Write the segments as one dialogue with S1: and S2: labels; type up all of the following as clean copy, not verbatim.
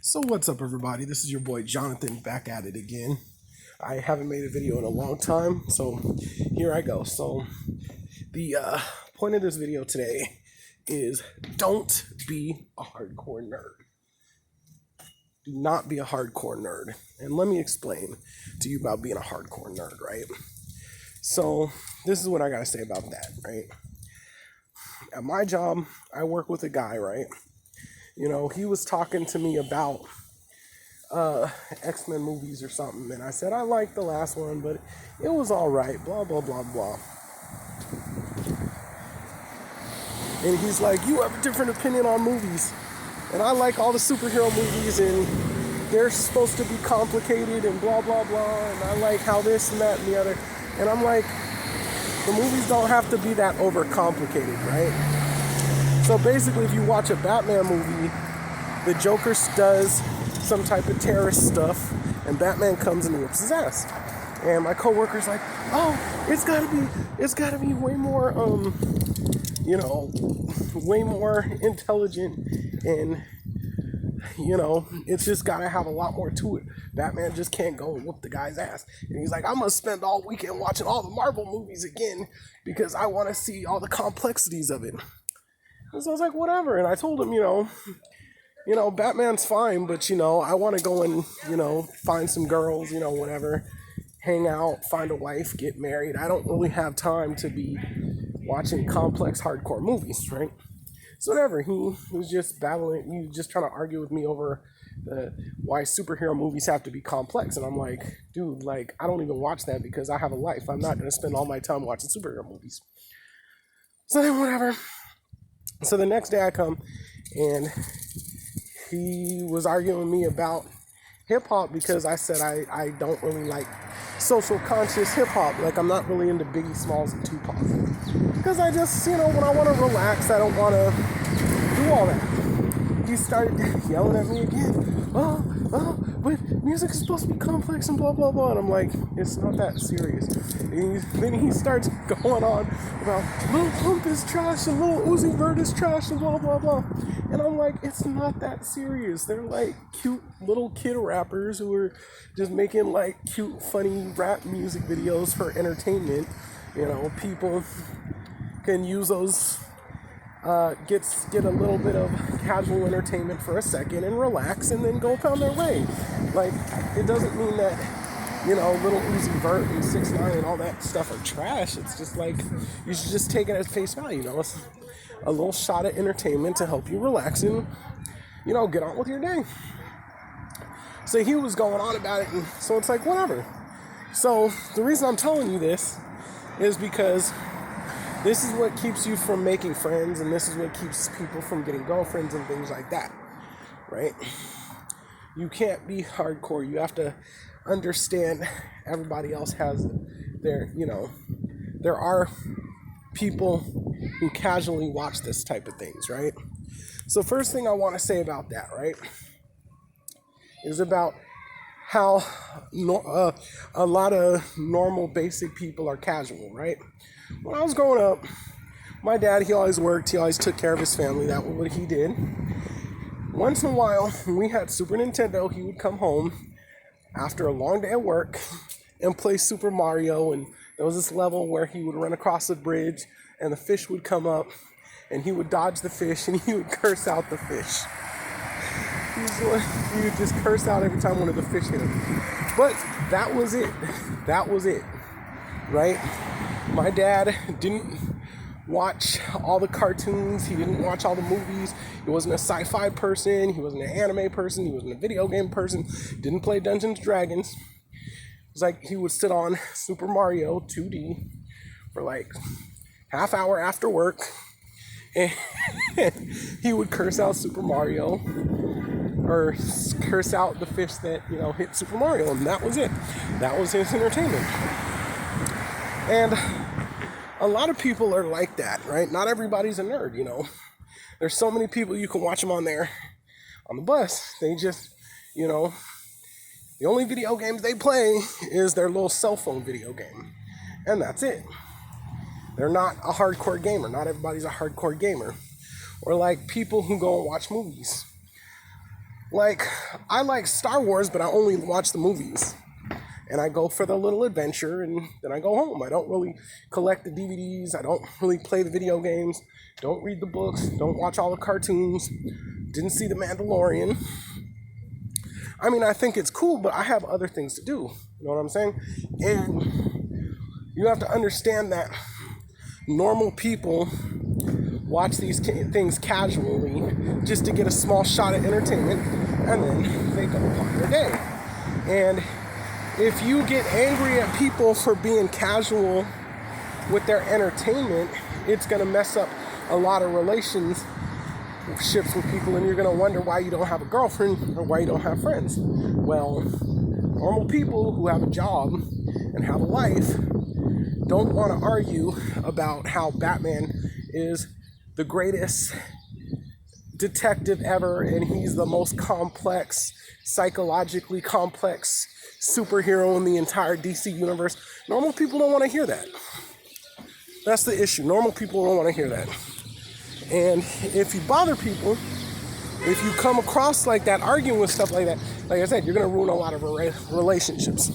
S1: So what's up, everybody? This is your boy Jonathan back at it again. I haven't made a video in a long time, so here I go. So the point of this video today is don't be a hardcore nerd. Do not be a hardcore nerd. And let me explain to you about being a hardcore nerd, right? So this is what I gotta say about that, right? At my job, I work with a guy, right? You know, he was talking to me about X-Men movies or something, and I said I liked the last one, but it was all right, blah blah blah blah. And he's like, you have a different opinion on movies, and I like all the superhero movies, and they're supposed to be complicated and blah blah blah, and I like how this and that and the other. And I'm like, the movies don't have to be that overcomplicated, right? So basically, if you watch a Batman movie, the Joker does some type of terrorist stuff, and Batman comes and whips his ass. And my coworker's like, "Oh, it's gotta be way more, way more intelligent, and it's just gotta have a lot more to it. Batman just can't go and whoop the guy's ass." And he's like, "I'm gonna spend all weekend watching all the Marvel movies again because I want to see all the complexities of it." And so I was like, whatever. And I told him, Batman's fine, but, I want to go and, find some girls, whatever, hang out, find a wife, get married. I don't really have time to be watching complex, hardcore movies, right? So whatever, he was just trying to argue with me over why superhero movies have to be complex. And I'm like, dude, I don't even watch that because I have a life. I'm not going to spend all my time watching superhero movies. So then whatever. So the next day I come, and he was arguing with me about hip-hop because I said I don't really like social conscious hip-hop. I'm not really into Biggie Smalls and Tupac. Because I just, when I want to relax, I don't want to do all that. He started yelling at me again. But music is supposed to be complex and blah, blah, blah. And I'm like, it's not that serious. And then he starts going on about Lil Pump is trash and Lil Uzi Vert is trash and blah, blah, blah. And I'm like, it's not that serious. They're cute little kid rappers who are just making cute, funny rap music videos for entertainment. People can use those, get a little bit of casual entertainment for a second and relax and then go pound their way. It doesn't mean that, little Uzi Vert and 6ix9ine and all that stuff are trash. It's just you should just take it as face value, It's a little shot of entertainment to help you relax and, get on with your day. So he was going on about it, and so it's whatever. So the reason I'm telling you this is because this is what keeps you from making friends, and this is what keeps people from getting girlfriends and things like that, right? You can't be hardcore. You have to understand everybody else has there are people who casually watch this type of things, right? So first thing I want to say about that, right, is about how a lot of normal, basic people are casual, right? When I was growing up, my dad, he always worked. He always took care of his family. That was what he did. Once in a while, when we had Super Nintendo, he would come home after a long day at work and play Super Mario. And there was this level where he would run across the bridge and the fish would come up and he would dodge the fish and he would curse out the fish. He would just curse out every time one of the fish hit him. But that was it. That was it, right? My dad didn't watch all the cartoons. He didn't watch all the movies. He wasn't a sci-fi person. He wasn't an anime person. He wasn't a video game person. Didn't play Dungeons & Dragons. It was he would sit on Super Mario 2D for half hour after work. And he would curse out Super Mario or curse out the fish that, hit Super Mario. And that was it. That was his entertainment. And a lot of people are like that, right? Not everybody's a nerd, There's so many people you can watch them on the bus. They just, the only video games they play is their little cell phone video game. And that's it. They're not a hardcore gamer. Not everybody's a hardcore gamer. Or people who go and watch movies. Like, I like Star Wars, but I only watch the movies. And I go for the little adventure, and then I go home. I don't really collect the DVDs. I don't really play the video games. Don't read the books. Don't watch all the cartoons. Didn't see The Mandalorian. I mean, I think it's cool, but I have other things to do. You know what I'm saying? And you have to understand that normal people watch these things casually just to get a small shot of entertainment, and then they go upon their day. And if you get angry at people for being casual with their entertainment, it's going to mess up a lot of relationships with people, and you're going to wonder why you don't have a girlfriend or why you don't have friends. Well, normal people who have a job and have a life don't want to argue about how Batman is the greatest detective ever, and he's the most complex, psychologically complex superhero in the entire DC universe. Normal people don't want to hear that. That's the issue. Normal people don't want to hear that. And if you bother people, if you come across like that, arguing with stuff like that, like I said, you're going to ruin a lot of relationships.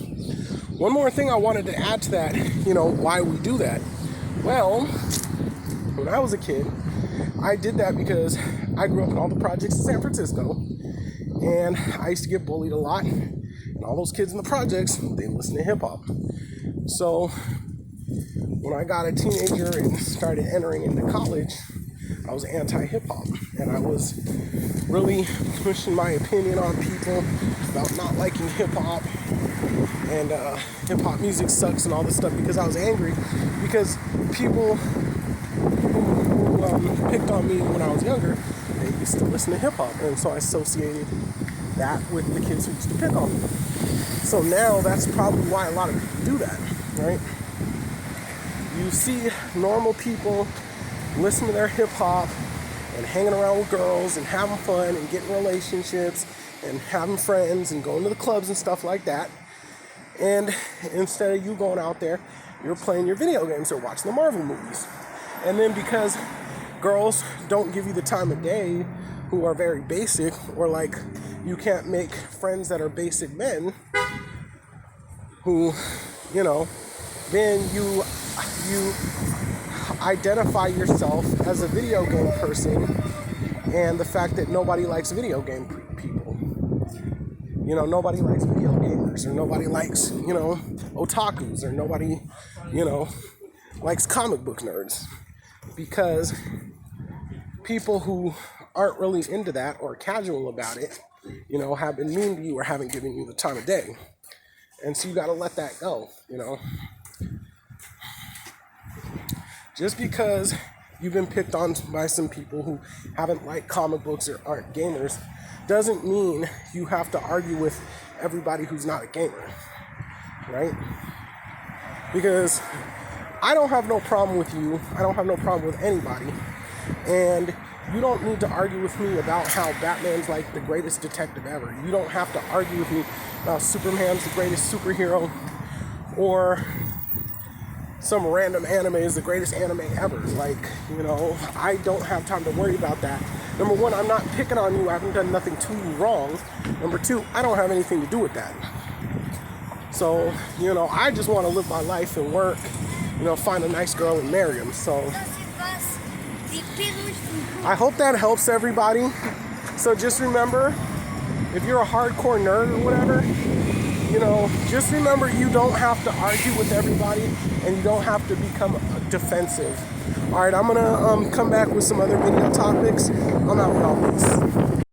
S1: One more thing I wanted to add to that, why we do that. Well, when I was a kid, I did that because I grew up in all the projects in San Francisco, and I used to get bullied a lot. And all those kids in the projects, they listen to hip hop. So when I got a teenager and started entering into college, I was anti-hip hop, and I was really pushing my opinion on people about not liking hip hop, and hip hop music sucks and all this stuff, because I was angry because people who picked on me when I was younger, they used to listen to hip hop, and so I associated that with the kids who used to pick on me. So now that's probably why a lot of people do that, right? You see normal people listen to their hip hop and hanging around with girls and having fun and getting relationships and having friends and going to the clubs and stuff like that. And instead of you going out there, you're playing your video games or watching the Marvel movies. And then because girls don't give you the time of day, who are very basic, or like you can't make friends that are basic men, who, then you identify yourself as a video game person, and the fact that nobody likes video game people. Nobody likes video gamers, or nobody likes, otakus, or nobody, likes comic book nerds. Because people who aren't really into that or casual about it, have been mean to you or haven't given you the time of day. And so you got to let that go, Just because you've been picked on by some people who haven't liked comic books or aren't gamers doesn't mean you have to argue with everybody who's not a gamer, right? Because I don't have no problem with you. I don't have no problem with anybody. And you don't need to argue with me about how Batman's like the greatest detective ever. You don't have to argue with me about Superman's the greatest superhero, or some random anime is the greatest anime ever. Like, I don't have time to worry about that. Number one, I'm not picking on you. I haven't done nothing to you wrong. Number two, I don't have anything to do with that. So, I just want to live my life and work, find a nice girl and marry him. So I hope that helps everybody. So just remember, if you're a hardcore nerd or whatever, just remember you don't have to argue with everybody, and you don't have to become defensive. All right, I'm going to come back with some other video topics. I'm out with all this.